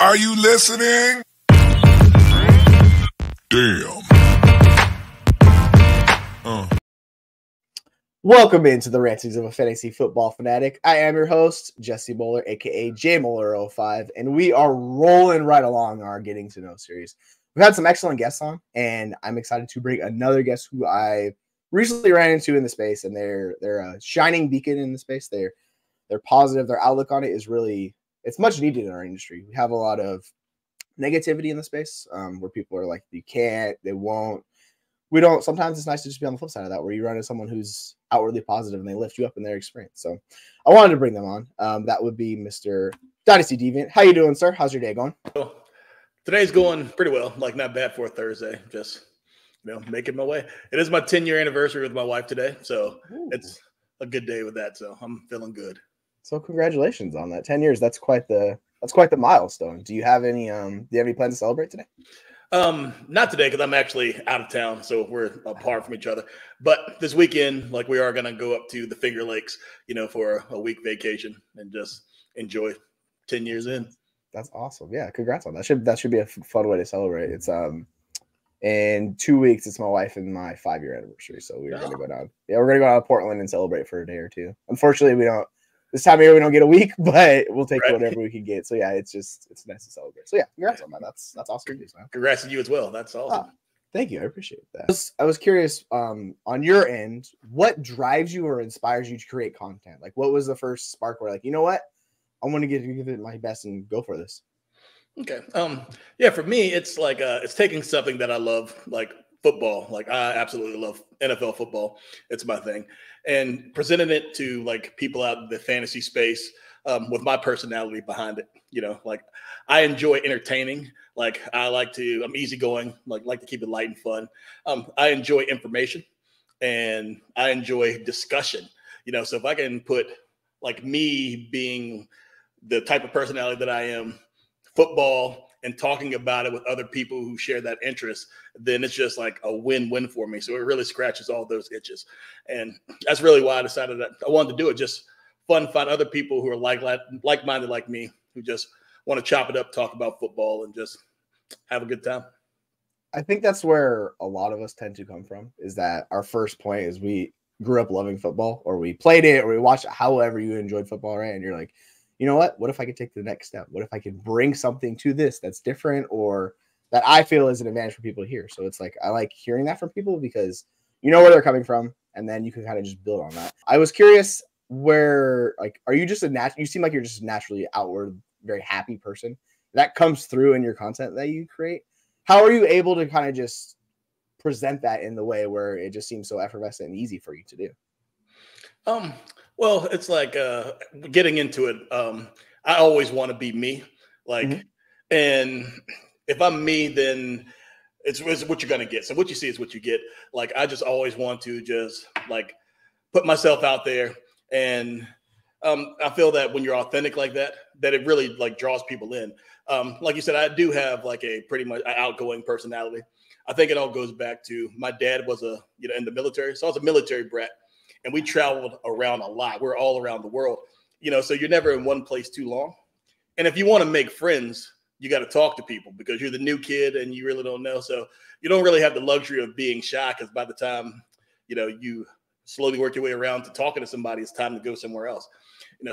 Are you listening? Damn. Welcome into the Rantings of a Fantasy Football Fanatic. I am your host, Jesse Moeller, aka JMoeller05, and we are rolling right along our Getting to Know series. We've had some excellent guests on, and I'm excited to bring another guest who I recently ran into in the space, and they're a shining beacon in the space. They're positive. Their outlook on it is really, it's much needed in our industry. We have a lot of negativity in the space where people are like, you can't, they won't. We don't. Sometimes it's nice to just be on the flip side of that, where you run into someone who's outwardly positive and they lift you up in their experience. So I wanted to bring them on. That would be Mr. Dynasty Deviant. How you doing, sir? How's your day going? Well, today's going pretty well. Like, not bad for a Thursday. Just, making my way. It is my 10-year anniversary with my wife today, so It's a good day with that. So I'm feeling good. So congratulations on that. 10 years. That's quite the milestone. Do you have any plans to celebrate today? Not today, because I'm actually out of town, so we're apart from each other. But this weekend, we are going to go up to the Finger Lakes, for a week vacation and just enjoy 10 years in. That's awesome. Yeah, congrats on that. That should be a fun way to celebrate. It's in 2 weeks, it's my wife and my 5-year anniversary, so we're going to go down. Yeah, we're going to go down to Portland and celebrate for a day or two. Unfortunately, this time of year we don't get a week, but we'll take whatever we can get. So yeah, it's nice to celebrate. So yeah, congrats on that. That's awesome news, man. Congrats to you as well. That's awesome. Thank you. I appreciate that. I was curious, on your end, what drives you or inspires you to create content? Like, what was the first spark where, like, you know what, I want to give it my best and go for this? Okay. Yeah, for me, it's like it's taking something that I love, like football. Like, I absolutely love NFL football. It's my thing. And presenting it to people out in the fantasy space with my personality behind it. I enjoy entertaining. I'm easygoing, like to keep it light and fun. I enjoy information and I enjoy discussion. So if I can put me being the type of personality that I am, football, and talking about it with other people who share that interest, then it's just like a win-win for me. So it really scratches all those itches. And that's really why I decided that I wanted to do it. Just fun, find other people who are like-minded like me, who just want to chop it up, talk about football, and just have a good time. I think that's where a lot of us tend to come from, is that our first point is we grew up loving football, or we played it, or we watched it, however you enjoyed football, right? And you're like, you know what if I could take the next step? What if I could bring something to this that's different, or that I feel is an advantage for people to hear? So it's like, I like hearing that from people because you know where they're coming from, and then you can kind of just build on that. I was curious, where, are you just you seem like you're just a naturally outward, very happy person that comes through in your content that you create. How are you able to kind of just present that in the way where it just seems so effervescent and easy for you to do? Well, it's like getting into it. I always want to be me, and if I'm me, then it's what you're gonna get. So what you see is what you get. I just always want to just put myself out there, and I feel that when you're authentic like that, that it really draws people in. Like you said, I do have a pretty much outgoing personality. I think it all goes back to my dad was in the military, so I was a military brat. And we traveled around a lot. We're all around the world, so you're never in one place too long. And if you want to make friends, you got to talk to people because you're the new kid and you really don't know. So you don't really have the luxury of being shy, because by the time, you slowly work your way around to talking to somebody, it's time to go somewhere else.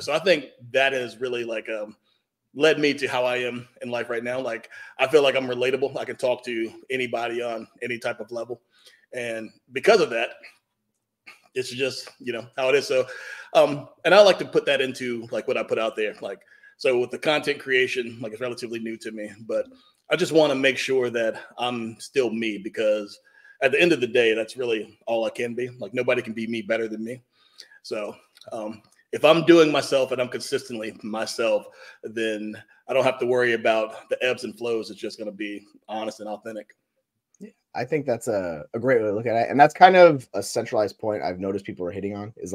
So I think that has really led me to how I am in life right now. I feel like I'm relatable. I can talk to anybody on any type of level. And because of that, it's just, how it is. So, and I like to put that into what I put out there. So with the content creation, it's relatively new to me, but I just want to make sure that I'm still me, because at the end of the day, that's really all I can be. Nobody can be me better than me. So, if I'm doing myself and I'm consistently myself, then I don't have to worry about the ebbs and flows. It's just going to be honest and authentic. I think that's a great way to look at it. And that's kind of a centralized point I've noticed people are hitting on, is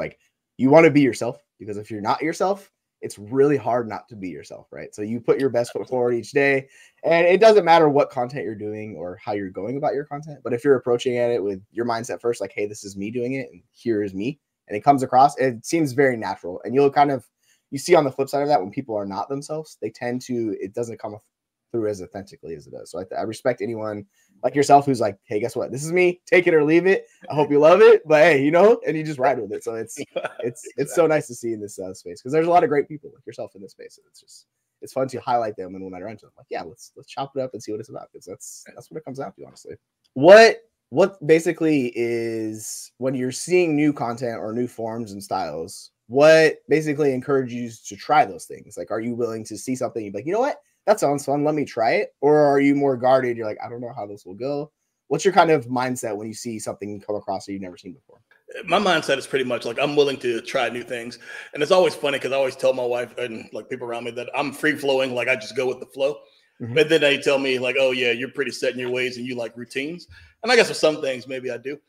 you want to be yourself, because if you're not yourself, it's really hard not to be yourself, right? So you put your best foot forward each day, and it doesn't matter what content you're doing or how you're going about your content. But if you're approaching at it with your mindset first, hey, this is me doing it, and here is me, and it comes across, it seems very natural. And you see on the flip side of that, when people are not themselves, they tend to, it doesn't come through as authentically as it does. So I respect anyone like yourself who's like, hey, guess what? This is me. Take it or leave it. I hope you love it, but hey, and you just ride with it. So it's so nice to see in this space because there's a lot of great people like yourself in this space. It's fun to highlight them, and when I run to them, like, yeah, let's chop it up and see what it's about because that's what it comes down to, honestly. What basically is when you're seeing new content or new forms and styles, what basically encourages you to try those things? Like, are you willing to see something you're like, you know what, that sounds fun, let me try it? Or are you more guarded? You're like, I don't know how this will go. What's your kind of mindset when you see something come across that you've never seen before? My mindset is pretty much like I'm willing to try new things. And it's always funny because I always tell my wife and like people around me that I'm free flowing, like I just go with the flow. Mm-hmm. But then they tell me like, oh yeah, you're pretty set in your ways and you like routines. And I guess for some things, maybe I do.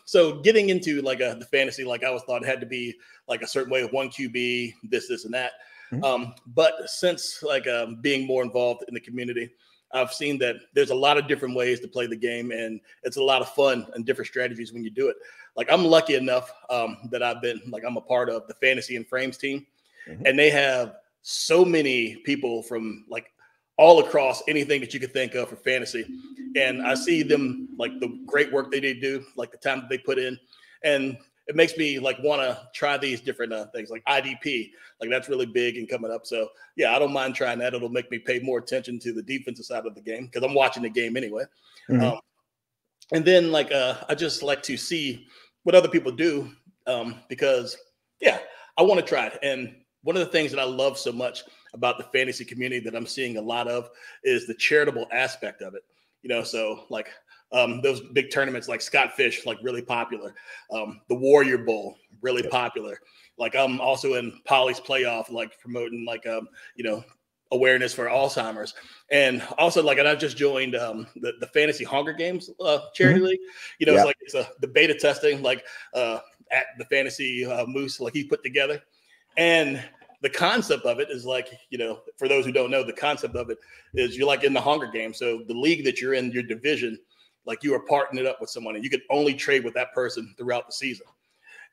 So getting into like the fantasy, like I always thought it had to be like a certain way of one QB, this and that. Mm-hmm. But since like being more involved in the community, I've seen that there's a lot of different ways to play the game, and it's a lot of fun and different strategies when you do it. Like I'm lucky enough that I'm a part of the Fantasy and Frames team, mm-hmm. and they have so many people from like all across anything that you could think of for fantasy. And I see them like the great work they do, like the time that they put in. And it makes me like want to try these different things like IDP. Like that's really big and coming up. So yeah, I don't mind trying that. It'll make me pay more attention to the defensive side of the game because I'm watching the game anyway. Mm-hmm. And then like I just like to see what other people do because yeah, I want to try it. And one of the things that I love so much about the fantasy community that I'm seeing a lot of is the charitable aspect of it. So like those big tournaments like Scott Fish, like really popular. The Warrior Bowl, really popular. Like I'm also in Polly's playoff, like promoting like, awareness for Alzheimer's. And also like, and I've just joined the Fantasy Hunger Games charity mm-hmm. league. It's like it's the beta testing, like at the Fantasy Moose, like he put together. And the concept of it is like, for those who don't know, the concept of it is you're like in the Hunger Games. So the league that you're in, your division, like you are partnered up with someone and you could only trade with that person throughout the season.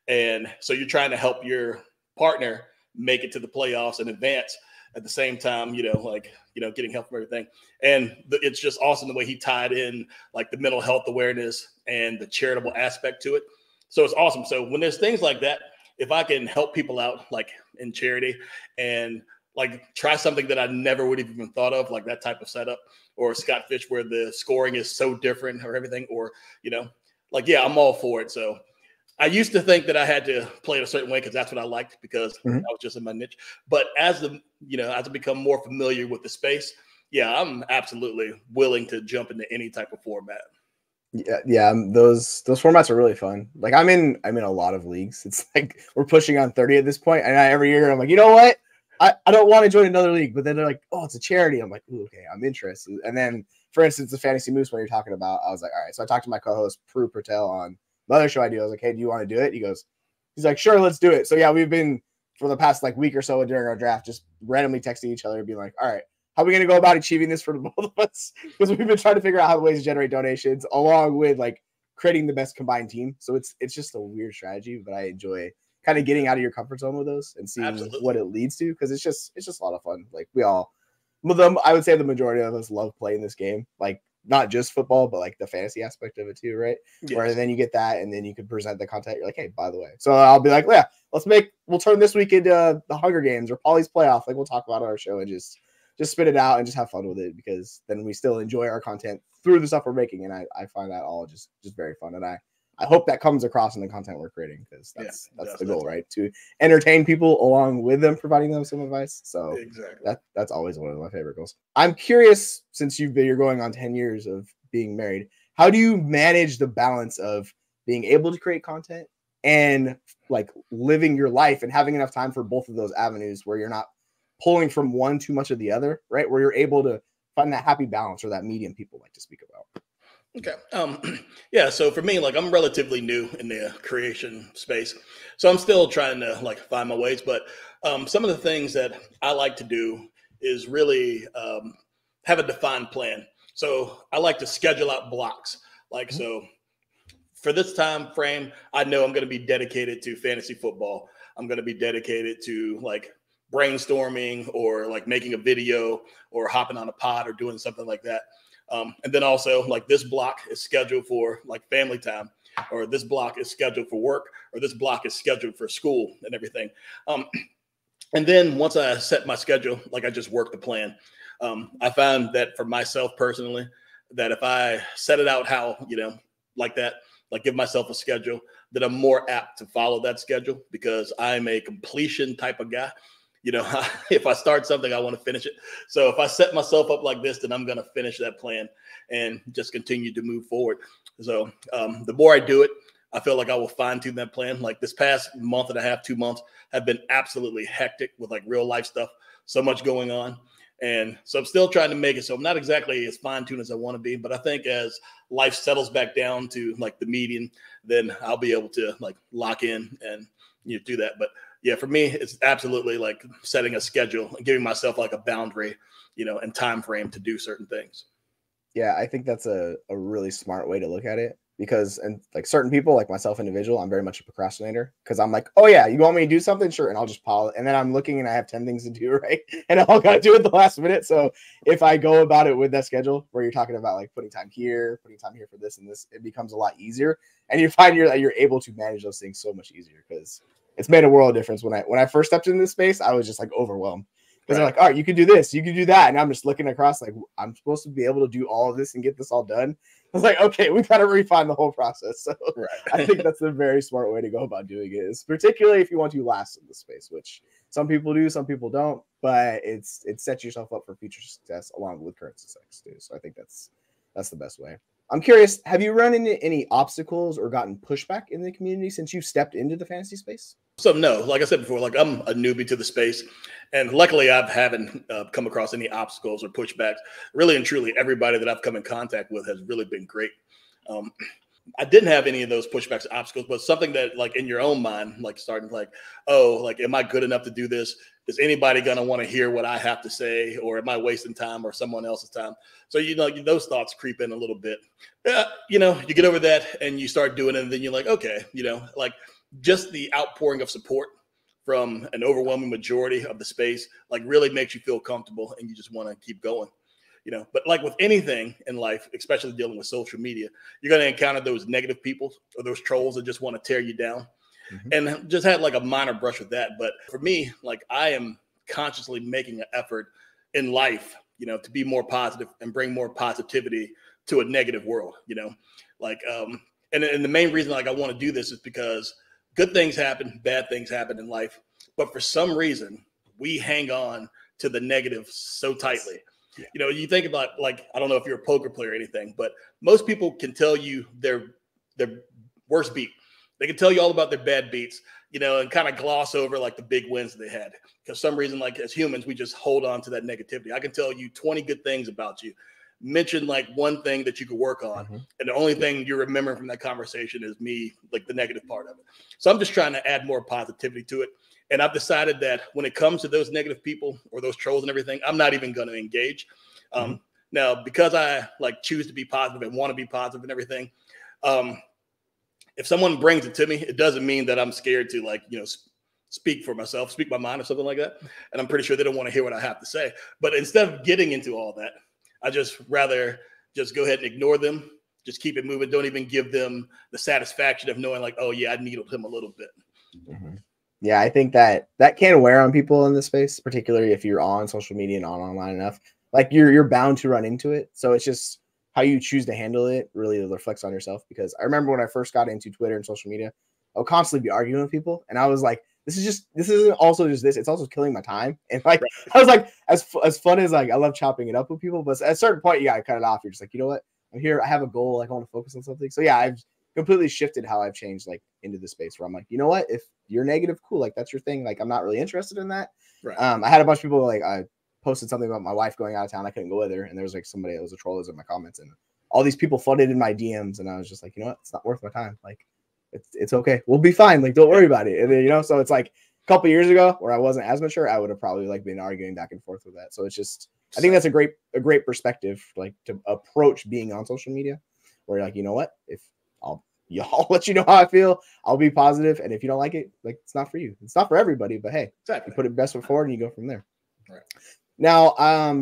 And so you're trying to help your partner make it to the playoffs and advance at the same time, getting help from everything. And it's just awesome the way he tied in like the mental health awareness and the charitable aspect to it. So it's awesome. So when there's things like that, if I can help people out like in charity and like try something that I never would have even thought of, like that type of setup, or Scott Fish where the scoring is so different or everything, or, yeah, I'm all for it. So I used to think that I had to play it a certain way because that's what I liked because mm-hmm. I was just in my niche. But as I become more familiar with the space, yeah, I'm absolutely willing to jump into any type of format. Yeah, those formats are really fun. Like I'm in a lot of leagues. It's like we're pushing on 30 at this point, and every year I'm like, you know what? I don't want to join another league, but then they're like, oh, it's a charity. I'm like, ooh, okay, I'm interested. And then, for instance, the Fantasy Moose one you're talking about, I was like, all right. So I talked to my co-host Prue Patel on the other show I do. I was like, hey, do you want to do it? He's like, sure, let's do it. So yeah, we've been for the past like week or so during our draft just randomly texting each other, being like, all right, how are we going to go about achieving this for both of us? Because we've been trying to figure out how the ways to generate donations along with like creating the best combined team. So it's just a weird strategy, but I enjoy kind of getting out of your comfort zone with those and seeing Absolutely. What it leads to. Cause it's just a lot of fun. Like I would say the majority of us love playing this game. Like not just football, but like the fantasy aspect of it too. Right. Yes. Where then you get that and then you can present the content. You're like, hey, by the way, so I'll be like, yeah, we'll turn this week into the Hunger Games or Polly's playoff. Like we'll talk about it on our show and just spit it out and just have fun with it because then we still enjoy our content through the stuff we're making. And I find that all just very fun. And I hope that comes across in the content we're creating because that's the goal, right? To entertain people along with them, providing them some advice. So exactly. That's always one of my favorite goals. I'm curious, since you're going on 10 years of being married, how do you manage the balance of being able to create content and like living your life and having enough time for both of those avenues where you're not pulling from one too much of the other, right? Where you're able to find that happy balance or that medium people like to speak about. Okay. Yeah. So for me, like I'm relatively new in the creation space, so I'm still trying to like find my ways, but some of the things that I like to do is really have a defined plan. So I like to schedule out blocks. Like, so for this time frame, I know I'm going to be dedicated to fantasy football. I'm going to be dedicated to like brainstorming or like making a video or hopping on a pod or doing something like that. And then also like this block is scheduled for like family time, or this block is scheduled for work, or this block is scheduled for school and everything. And then once I set my schedule, like I just work the plan. I found that for myself personally, that if I set it out how, like that, like give myself a schedule, that I'm more apt to follow that schedule because I'm a completion type of guy. If I start something, I want to finish it. So if I set myself up like this, then I'm going to finish that plan and just continue to move forward. So the more I do it, I feel like I will fine tune that plan. Like this past month and a half, 2 months have been absolutely hectic with like real life stuff. So much going on. And so I'm still trying to make it. So I'm not exactly as fine tuned as I want to be, but I think as life settles back down to like the median, then I'll be able to like lock in and do that. But yeah, for me, it's absolutely like setting a schedule and giving myself like a boundary, and time frame to do certain things. Yeah, I think that's a really smart way to look at it because, and like certain people, like myself, individual, I'm very much a procrastinator because I'm like, oh yeah, you want me to do something? Sure. And I'll just pile it. And then I'm looking and I have 10 things to do, right? And I'll got to do it the last minute. So if I go about it with that schedule where you're talking about like putting time here for this and this, it becomes a lot easier. And you find you're able to manage those things so much easier because it's made a world of difference. When I first stepped into this space, I was just like overwhelmed. Because they're like, all right, you can do this, you can do that. And I'm just looking across like, I'm supposed to be able to do all of this and get this all done. I was like, okay, we got to refine the whole process. So I think that's a very smart way to go about doing it, is particularly if you want to last in the space, which some people do, some people don't. But it sets yourself up for future success along with current success too. So I think that's the best way. I'm curious, have you run into any obstacles or gotten pushback in the community since you stepped into the fantasy space? So no, like I said before, like I'm a newbie to the space, and luckily I haven't come across any obstacles or pushbacks. Really and truly, everybody that I've come in contact with has really been great. I didn't have any of those pushbacks or obstacles, but something that like in your own mind, like starting like, oh, like, am I good enough to do this? Is anybody going to want to hear what I have to say, or am I wasting time or someone else's time? So, those thoughts creep in a little bit. You get over that and you start doing it. And then you're like, okay, like just the outpouring of support from an overwhelming majority of the space, like really makes you feel comfortable and you just want to keep going. But like with anything in life, especially dealing with social media, you're going to encounter those negative people or those trolls that just want to tear you down. And just had like a minor brush with that. But for me, like I am consciously making an effort in life, to be more positive and bring more positivity to a negative world, like, and the main reason like I want to do this is because good things happen, bad things happen in life. But for some reason, we hang on to the negative so tightly. Yeah. You think about like, I don't know if you're a poker player or anything, but most people can tell you their worst beat. They can tell you all about their bad beats, and kind of gloss over like the big wins they had. Because some reason, like as humans, we just hold on to that negativity. I can tell you 20 good things about you. Mention like one thing that you could work on. And the only thing you remember from that conversation is me, like the negative part of it. So I'm just trying to add more positivity to it. And I've decided that when it comes to those negative people or those trolls and everything, I'm not even going to engage. Now, because I like choose to be positive and want to be positive and everything, if someone brings it to me, it doesn't mean that I'm scared to like, speak for myself, speak my mind or something like that. And I'm pretty sure they don't want to hear what I have to say. But instead of getting into all that, I just rather just go ahead and ignore them. Just keep it moving. Don't even give them the satisfaction of knowing like, oh yeah, I needled him a little bit. Yeah, I think that can wear on people in this space, particularly if you're on social media and online enough. Like you're bound to run into it. So it's just how you choose to handle it really reflects on yourself. Because I remember when I first got into Twitter and social media, I would constantly be arguing with people. And I was like, this isn't also just this, it's also killing my time. And like, I was like, as fun as like, I love chopping it up with people, but at a certain point, you got to cut it off. You're just like, you know what? I'm here. I have a goal. Like I want to focus on something. So yeah, I've completely shifted how I've changed like into the space where I'm like, you know what? If you're negative, cool. Like that's your thing. Like I'm not really interested in that. Right. I had a bunch of people like, I posted something about my wife going out of town. I couldn't go with her. And there was like somebody that was a troll in my comments and all these people flooded in my DMs. And I was just like, you know what? It's not worth my time. Like it's okay. We'll be fine. Like, don't worry about it. And then, so it's like a couple years ago where I wasn't as mature, I would have probably like been arguing back and forth with that. So it's just, I think that's a great perspective, like to approach being on social media where you're like, you know what, if I'll I'll let you know how I feel. I'll be positive, and if you don't like it, like it's not for you. It's not for everybody, but hey, Exactly. you put it best foot forward, and you go from there. Right. Now,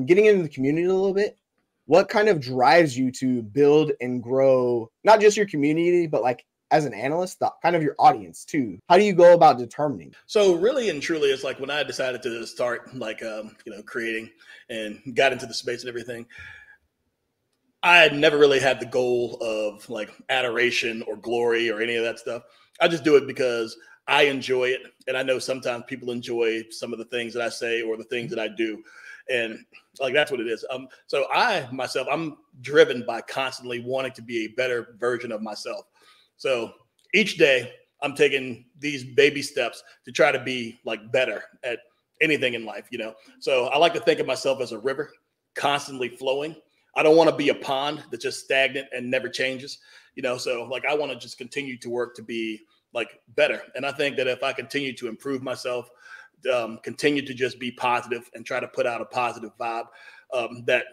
getting into the community a little bit, what kind of drives you to build and grow not just your community, but like as an analyst, kind of your audience too? How do you go about determining? So really and truly, it's like when I decided to start like creating and got into the space and everything, I had never really had the goal of like adoration or glory or any of that stuff. I just do it because I enjoy it, and I know sometimes people enjoy some of the things that I say or the things that I do, and like that's what it is. So I'm driven by constantly wanting to be a better version of myself. So each day I'm taking these baby steps to try to be like better at anything in life, you know? So I like to think of myself as a river constantly flowing. I don't want to be a pond that's just stagnant and never changes, you know? So like, I want to just continue to work to be like better. And I think that if I continue to improve myself, continue to just be positive and try to put out a positive vibe, that,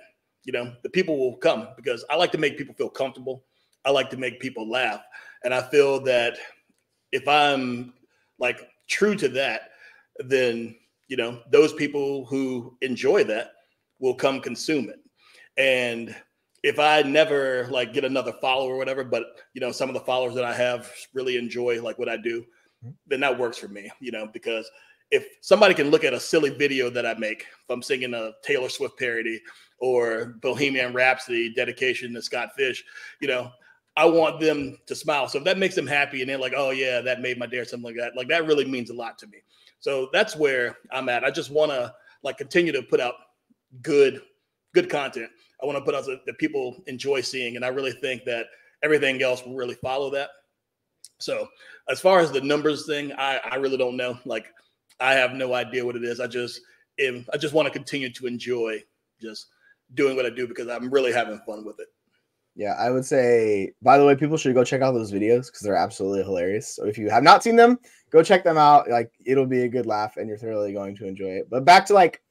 you know, the people will come, because I like to make people feel comfortable. I like to make people laugh. And I feel that if I'm like true to that, then, you know, those people who enjoy that will come consume it. And if I never like get another follower or whatever, but you know, some of the followers that I have really enjoy like what I do, then that works for me, you know, because if somebody can look at a silly video that I make, if I'm singing a Taylor Swift parody or Bohemian Rhapsody dedication to Scott Fish, you know, I want them to smile. So if that makes them happy and they're like, oh yeah, that made my day or something like that really means a lot to me. So that's where I'm at. I just want to like continue to put out good content. I want to put out that people enjoy seeing. And I really think that everything else will really follow that. So as far as the numbers thing, I really don't know. Like, I have no idea what it is. I just want to continue to enjoy just doing what I do because I'm really having fun with it. Yeah, I would say, by the way, people should go check out those videos because they're absolutely hilarious. So if you have not seen them, go check them out. Like, it'll be a good laugh and you're thoroughly going to enjoy it. But back to like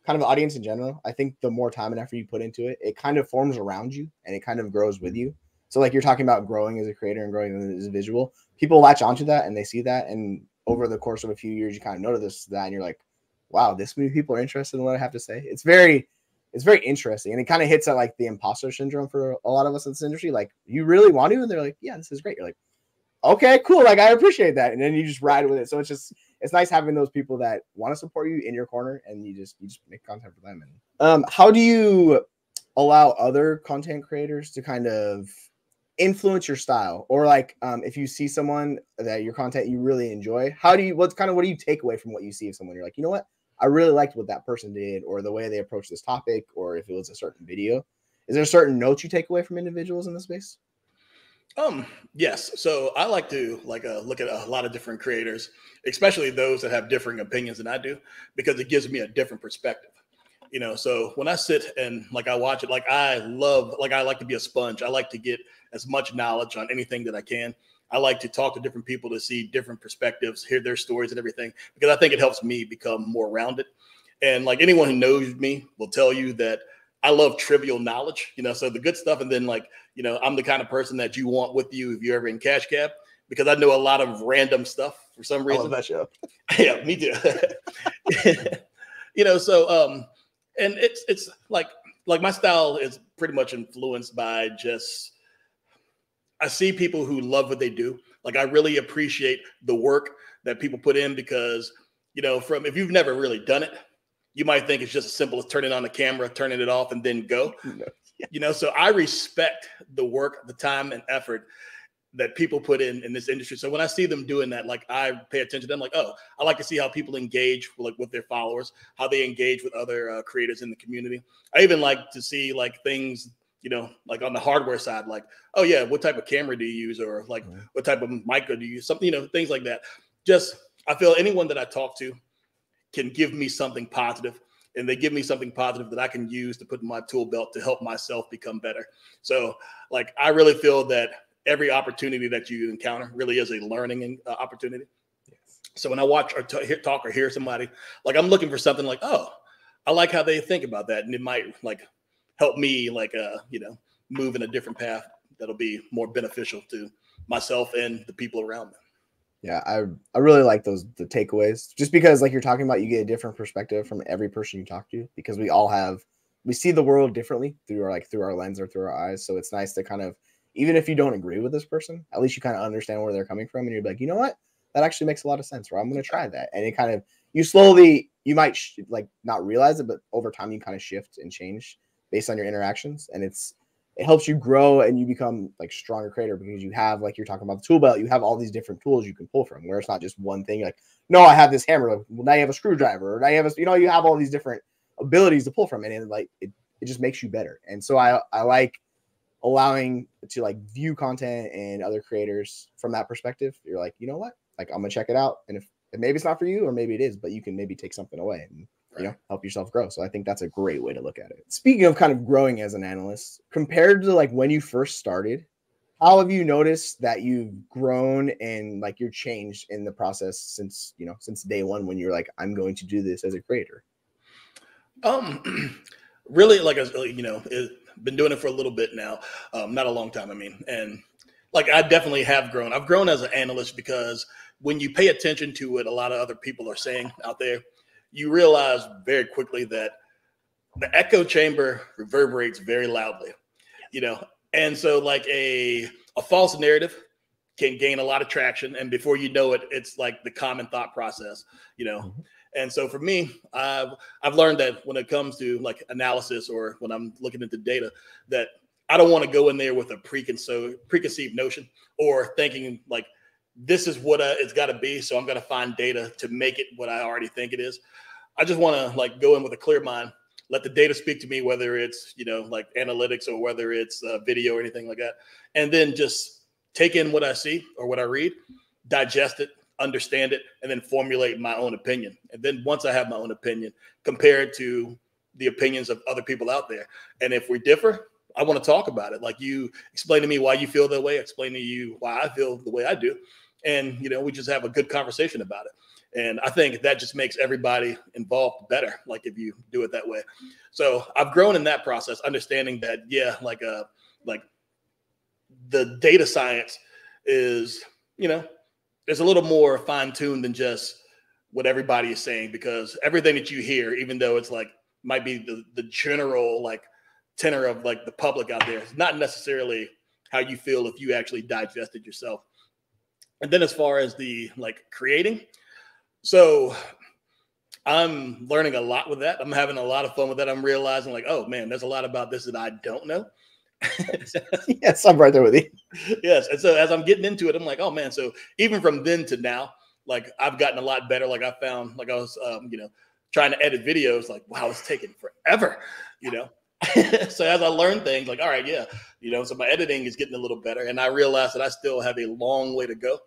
kind of the audience in general, I think the more time and effort you put into it, it kind of forms around you and it kind of grows with you. So like you're talking about growing as a creator and growing as a visual, people latch onto that and they see that. And over the course of a few years, you kind of notice that and you're like, wow, this many people are interested in what I have to say. It's very interesting. And it kind of hits at like the imposter syndrome for a lot of us in this industry. Like, you really want to? And they're like, yeah, this is great. You're like, okay, cool. Like, I appreciate that. And then you just ride with it. So it's nice having those people that want to support you in your corner and you just make content for them. And how do you allow other content creators to kind of influence your style? Or like, if you see someone that your content you really enjoy, what do you take away from what you see of someone? You're like, you know what? I really liked what that person did, or the way they approached this topic, or if it was a certain video. Is there certain notes you take away from individuals in the space? Yes. So I like to look at a lot of different creators, especially those that have differing opinions than I do, because it gives me a different perspective. You know, so when I sit and like I watch it, I like to be a sponge. I like to get as much knowledge on anything that I can. I like to talk to different people to see different perspectives, hear their stories and everything, because I think it helps me become more rounded. And like anyone who knows me will tell you that I love trivial knowledge, you know, so the good stuff. And then like, you know, I'm the kind of person that you want with you if you're ever in Cash Cab, because I know a lot of random stuff for some reason. I love that show. Yeah, me too. You know, so, and it's like my style is pretty much influenced by just, I see people who love what they do. Like, I really appreciate the work that people put in because, you know, if you've never really done it, you might think it's just as simple as turning on the camera, turning it off, and then go. No. Yeah. You know, so I respect the work, the time and effort that people put in this industry. So when I see them doing that, like, I pay attention to them. Like, oh, I like to see how people engage with their followers, how they engage with other creators in the community. I even like to see like things, you know, like on the hardware side, like, oh yeah, what type of camera do you use? Or like, what type of mic do you use? Something, you know, things like that. Just, I feel anyone that I talk to can give me something positive, and they give me something positive that I can use to put in my tool belt to help myself become better. So like, I really feel that every opportunity that you encounter really is a learning opportunity. Yes. So when I watch or talk or hear somebody, like, I'm looking for something like, oh, I like how they think about that. And it might like help me like, you know, move in a different path that'll be more beneficial to myself and the people around me. Yeah, I really like the takeaways, just because like you're talking about, you get a different perspective from every person you talk to, because we see the world differently through our lens or through our eyes. So it's nice to kind of, even if you don't agree with this person, at least you kind of understand where they're coming from, and you're like, you know what, that actually makes a lot of sense, or I'm going to try that. And it kind of, you might like not realize it, but over time you kind of shift and change based on your interactions, and it helps you grow and you become like stronger creator, because you have, like you're talking about the tool belt, you have all these different tools you can pull from, where it's not just one thing. You're like, no, I have this hammer. Well, now you have a screwdriver, or now you have you have all these different abilities to pull from, and like it just makes you better. And so I like allowing to like view content and other creators from that perspective. You're like, you know what, like I'm gonna check it out, and if maybe it's not for you, or maybe it is, but you can maybe take something away and help yourself grow. So I think that's a great way to look at it. Speaking of kind of growing as an analyst, compared to like when you first started, how have you noticed that you've grown and like you're changed in the process since day one, when you're like, I'm going to do this as a creator? Really, like, been doing it for a little bit now, not a long time. I mean, and like, I definitely have grown. I've grown as an analyst, because when you pay attention to what a lot of other people are saying out there, you realize very quickly that the echo chamber reverberates very loudly, and so like a false narrative can gain a lot of traction, and before you know it, it's like the common thought process, Mm-hmm. And so for me, I've learned that when it comes to like analysis, or when I'm looking at the data, that I don't want to go in there with a preconceived notion, or thinking like, this is what it's got to be, so I'm going to find data to make it what I already think it is. I just want to like go in with a clear mind, let the data speak to me, whether it's, like analytics, or whether it's video or anything like that. And then just take in what I see or what I read, digest it, understand it, and then formulate my own opinion. And then once I have my own opinion, compare it to the opinions of other people out there. And if we differ, I want to talk about it. Like, you explain to me why you feel that way, explain to you why I feel the way I do. And, we just have a good conversation about it. And I think that just makes everybody involved better, like if you do it that way. So I've grown in that process, understanding that, like the data science is, there's a little more fine-tuned than just what everybody is saying, because everything that you hear, even though it's like might be the general like tenor of like the public out there, it's not necessarily how you feel if you actually digest it yourself. And then as far as the like creating, so I'm learning a lot with that. I'm having a lot of fun with that. I'm realizing like, oh man, there's a lot about this that I don't know. Yes, I'm right there with you. Yes. And so as I'm getting into it, I'm like, oh man. So even from then to now, like I've gotten a lot better. Like I found, like I was, trying to edit videos, like, wow, it's taking forever, So as I learn things, like, all right, so my editing is getting a little better, and I realize that I still have a long way to go.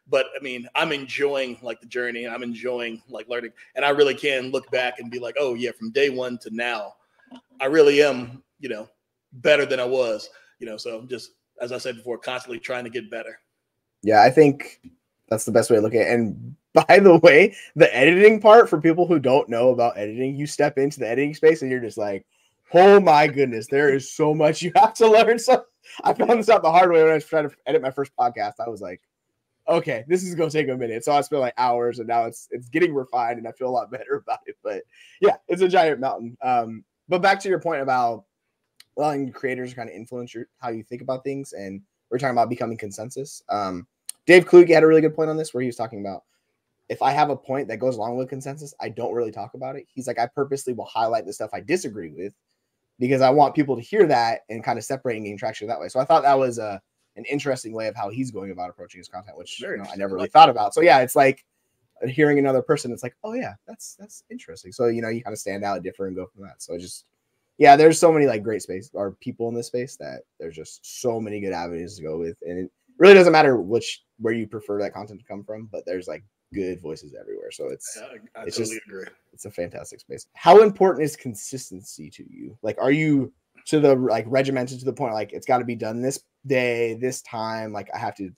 But I mean, I'm enjoying like the journey. I'm enjoying like learning, and I really can look back and be like, oh yeah, from day one to now, I really am, better than I was, so just, as I said before, constantly trying to get better. Yeah, I think that's the best way to look at it. And by the way, the editing part, for people who don't know about editing, you step into the editing space and you're just like, oh my goodness, there is so much you have to learn. So I found this out the hard way when I was trying to edit my first podcast. I was like, okay, this is going to take a minute. So I spent like hours, and now it's getting refined, and I feel a lot better about it. But yeah, it's a giant mountain. But back to your point about allowing creators to kind of influence how you think about things, and we're talking about becoming consensus. Dave Kluge had a really good point on this, where he was talking about, if I have a point that goes along with consensus, I don't really talk about it. He's like, I purposely will highlight the stuff I disagree with, because I want people to hear that and kind of separate and gain traction that way. So I thought that was an interesting way of how he's going about approaching his content, which I never really thought about. So yeah, it's like hearing another person. It's like, oh yeah, that's interesting. So you kind of stand out, differ, and go from that. So just there's so many like great space or people in this space that there's just so many good avenues to go with, and it really doesn't matter where you prefer that content to come from, but there's like good voices everywhere. So I totally agree. It's a fantastic space. How important is consistency to you? Like, are you to the like regimented to the point like it's got to be done this day, this time? Like I have to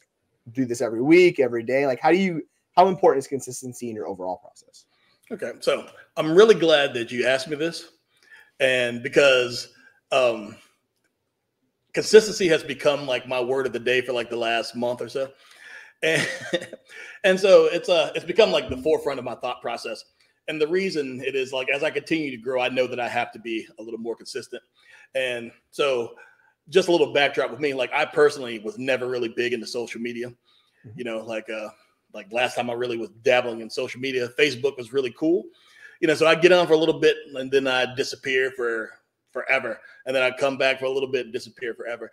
do this every week, every day. Like how important is consistency in your overall process? Okay, so I'm really glad that you asked me this, and because consistency has become like my word of the day for like the last month or so. And, and so it's become like the forefront of my thought process. And the reason it is like, as I continue to grow, I know that I have to be a little more consistent. And so just a little backdrop with me, like I personally was never really big into social media, you know, like last time I really was dabbling in social media, Facebook was really cool, you know, so I'd get on for a little bit and then I'd disappear for forever. And then I'd come back for a little bit and disappear forever.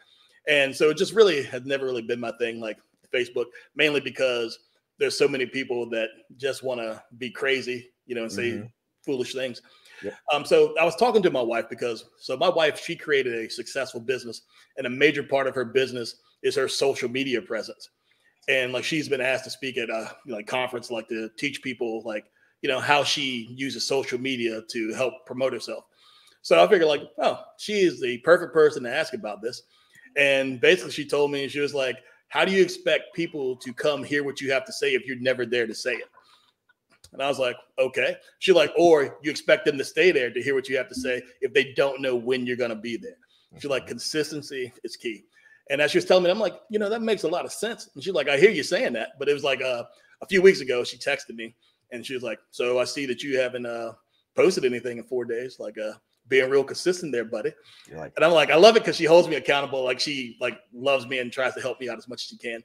And so it just really has never really been my thing, like Facebook, mainly because there's so many people that just want to be crazy, you know, and say foolish things. Yep. So I was talking to my wife because my wife, she created a successful business, and a major part of her business is her social media presence. And like, she's been asked to speak at a like conference, like to teach people like, you know, how she uses social media to help promote herself. So I figured like, oh, she is the perfect person to ask about this. And basically she told me, she was like, how do you expect people to come hear what you have to say if you're never there to say it? And I was like, okay. She's like, or you expect them to stay there to hear what you have to say if they don't know when you're going to be there. She's like, consistency is key. And as she was telling me, I'm like, you know, that makes a lot of sense. And she's like, I hear you saying that. But it was like a few weeks ago, she texted me and she was like, so I see that you haven't posted anything in 4 days, like being real consistent there, buddy. Like, and I'm like, I love it because she holds me accountable. Like she like loves me and tries to help me out as much as she can.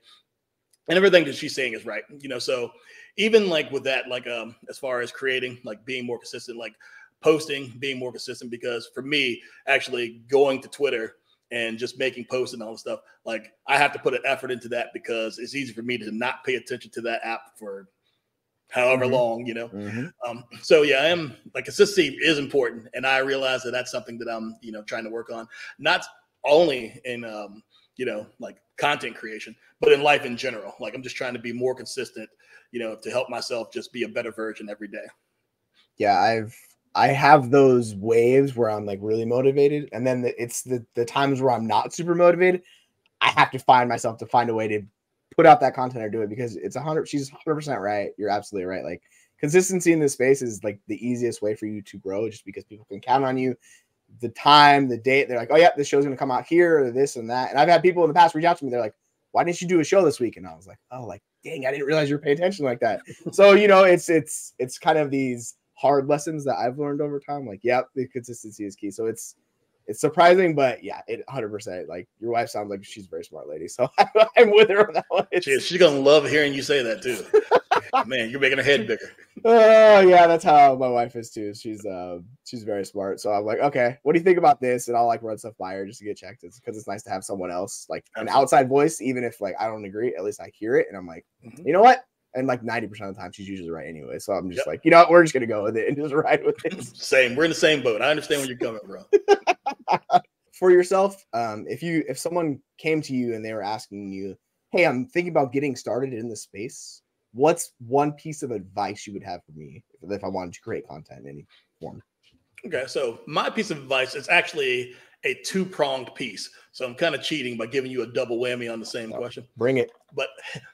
And everything that she's saying is right. You know, so even like with that, like as far as creating, like being more consistent, like posting, being more consistent, because for me, actually going to Twitter and just making posts and all this stuff, like I have to put an effort into that because it's easy for me to not pay attention to that app for however long, you know? So yeah, I am like, consistency is important. And I realize that that's something that I'm, you know, trying to work on, not only in, you know, like content creation, but in life in general. Like I'm just trying to be more consistent, you know, to help myself just be a better version every day. Yeah, I have those waves where I'm like really motivated, and then it's the times where I'm not super motivated. I have to find myself to find a way to put out that content or do it, because it's 100. She's 100% right. You're absolutely right. Like consistency in this space is like the easiest way for you to grow, just because people can count on you. The time, the date, they're like, oh yeah, this show's gonna come out here, or this and that. And I've had people in the past reach out to me. They're like, why didn't you do a show this week? And I was like, oh, like dang, I didn't realize you were paying attention like that. So you know, it's kind of these hard lessons that I've learned over time. Like, yeah, the consistency is key. So it's surprising, but yeah, it 100%. Like your wife sounds like she's a very smart lady, so I'm with her on that one. She's gonna love hearing you say that too. Man, you're making her head bigger. Oh yeah, that's how my wife is too. She's very smart. So I'm like, okay, what do you think about this? And I'll like run stuff by her just to get checked. It's because it's nice to have someone else, like an outside voice, even if like I don't agree. At least I hear it, and I'm like, you know what? And like 90% of the time, she's usually right anyway. So I'm just like, you know what? We're just gonna go with it and just ride with it. Same. We're in the same boat. I understand where you're coming from. For yourself, if someone came to you and they were asking you, hey, I'm thinking about getting started in this space, what's one piece of advice you would have for me if I wanted to create content in any form? Okay, so my piece of advice is actually a two-pronged piece. So I'm kind of cheating by giving you a double whammy on the same question. Bring it. But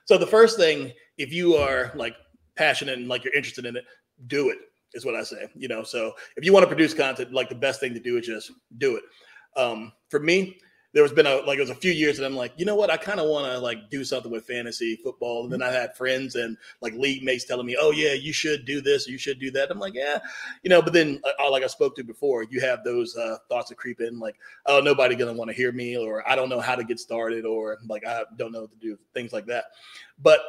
so the first thing, if you are like passionate and like you're interested in it, do it, is what I say. You know, so if you want to produce content, like the best thing to do is just do it. For me, there was been it was a few years that I'm like, you know what, I kind of want to like do something with fantasy football. And then I had friends and like league mates telling me, oh yeah, you should do this, or you should do that. I'm like, yeah, you know, but then like I spoke to before, you have those thoughts that creep in like, oh, nobody going to want to hear me, or I don't know how to get started, or like, I don't know what to do, things like that. But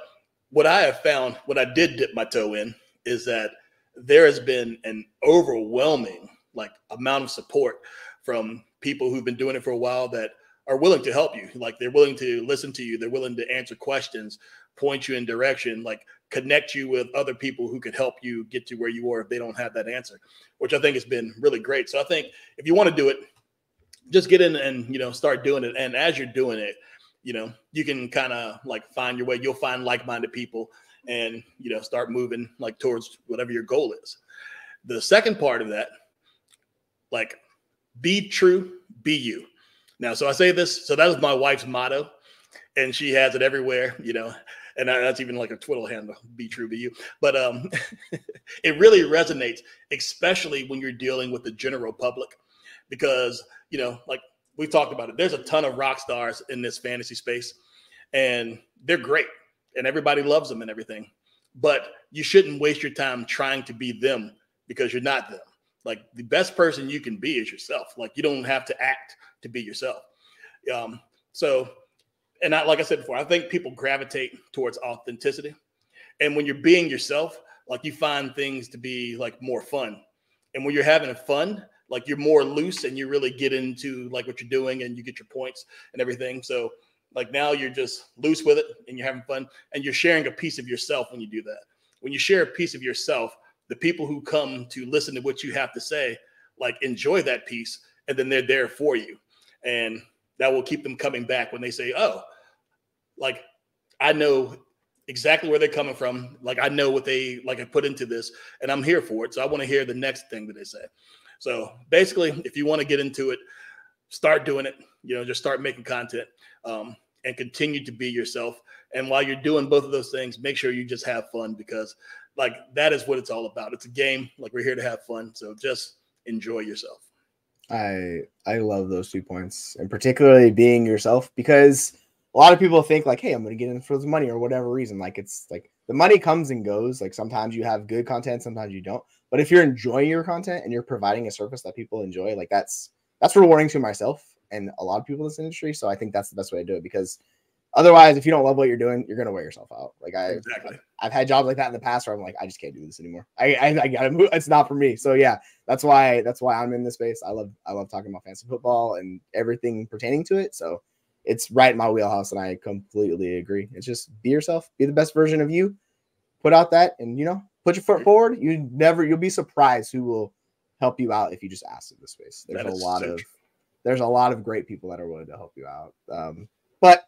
what I have found, what I did dip my toe in, is that there has been an overwhelming like amount of support from people who've been doing it for a while that are willing to help you. Like they're willing to listen to you. They're willing to answer questions, point you in direction, like connect you with other people who could help you get to where you are if they don't have that answer, which I think has been really great. So I think if you want to do it, just get in and, you know, start doing it. And as you're doing it, you know, you can kind of like find your way. You'll find like-minded people and, you know, start moving like towards whatever your goal is. The second part of that, like, be true, be you. Now, so I say this, so that was my wife's motto, and she has it everywhere, you know, and that's even like a Twitter handle, be true, be you. But it really resonates, especially when you're dealing with the general public, because, you know, like we talked about it. There's a ton of rock stars in this fantasy space, and they're great, and everybody loves them and everything. But you shouldn't waste your time trying to be them because you're not them. Like, the best person you can be is yourself. Like, you don't have to act to be yourself. Like I said before, I think people gravitate towards authenticity. And when you're being yourself, like, you find things to be like more fun. And when you're having fun, like, you're more loose and you really get into like what you're doing and you get your points and everything. So like, now you're just loose with it and you're having fun and you're sharing a piece of yourself when you do that. When you share a piece of yourself, the people who come to listen to what you have to say, like, enjoy that piece, and then they're there for you. And that will keep them coming back when they say, oh, like, I know exactly where they're coming from. Like, I know what they like I put into this, and I'm here for it. So I want to hear the next thing that they say. So basically, if you want to get into it, start doing it. Just start making content and continue to be yourself. And while you're doing both of those things, make sure you just have fun, because like, that is what it's all about. It's a game. Like, we're here to have fun. So just enjoy yourself. I love those 2 points, and particularly being yourself, because a lot of people think like, hey, I'm going to get in for the money or whatever reason. Like, it's like the money comes and goes. Like, sometimes you have good content, sometimes you don't. But if you're enjoying your content and you're providing a service that people enjoy, like, that's rewarding to myself and a lot of people in this industry. So I think that's the best way to do it, because otherwise, if you don't love what you're doing, you're going to wear yourself out. Like, I've had jobs like that in the past where I'm like, I just can't do this anymore. I gotta move. It's not for me. So yeah, that's why I'm in this space. I love talking about fantasy football and everything pertaining to it. So it's right in my wheelhouse, and I completely agree. It's just be yourself, be the best version of you, put out that, and put your foot forward. You'll be surprised who will help you out if you just ask in this space. There's a lot of great people that are willing to help you out. But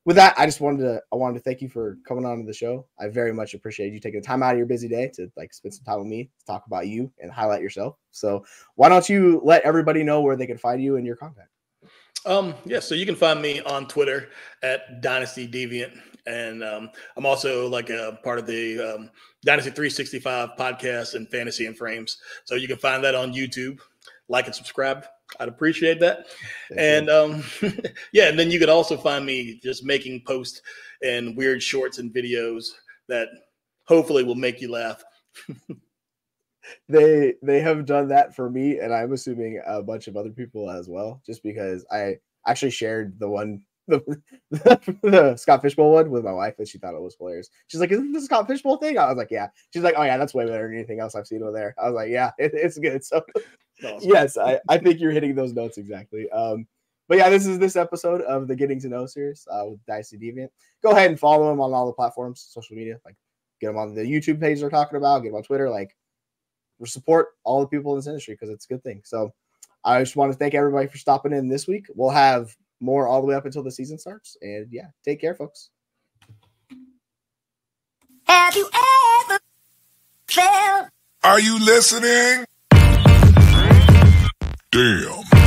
with that, I wanted to thank you for coming on to the show. I very much appreciate you taking the time out of your busy day to like spend some time with me to talk about you and highlight yourself. So why don't you let everybody know where they can find you and your content? So you can find me on Twitter at Dynasty Deviant. And I'm also like a part of the Dynasty 365 podcast and Fantasy and Frames. So you can find that on YouTube. Like and subscribe. I'd appreciate that. And and then you could also find me just making posts and weird shorts and videos that hopefully will make you laugh. They have done that for me, and I'm assuming a bunch of other people as well, just because I actually shared the Scott Fishbowl one with my wife, and she thought it was hilarious. She's like, "Isn't this Scott Fishbowl thing?" I was like, "Yeah." She's like, "Oh yeah, that's way better than anything else I've seen over there." I was like, "Yeah, it's good." So awesome. Yes, I think you're hitting those notes exactly. But yeah, this is this episode of the Getting to Know series with Dynasty Deviant. Go ahead and follow him on all the platforms, social media. Like, get him on the YouTube page they're talking about. Get him on Twitter. Like, support all the people in this industry because it's a good thing. So I just want to thank everybody for stopping in this week. We'll have more all the way up until the season starts. And yeah, take care, folks. Have you ever felt? Are you listening? Damn.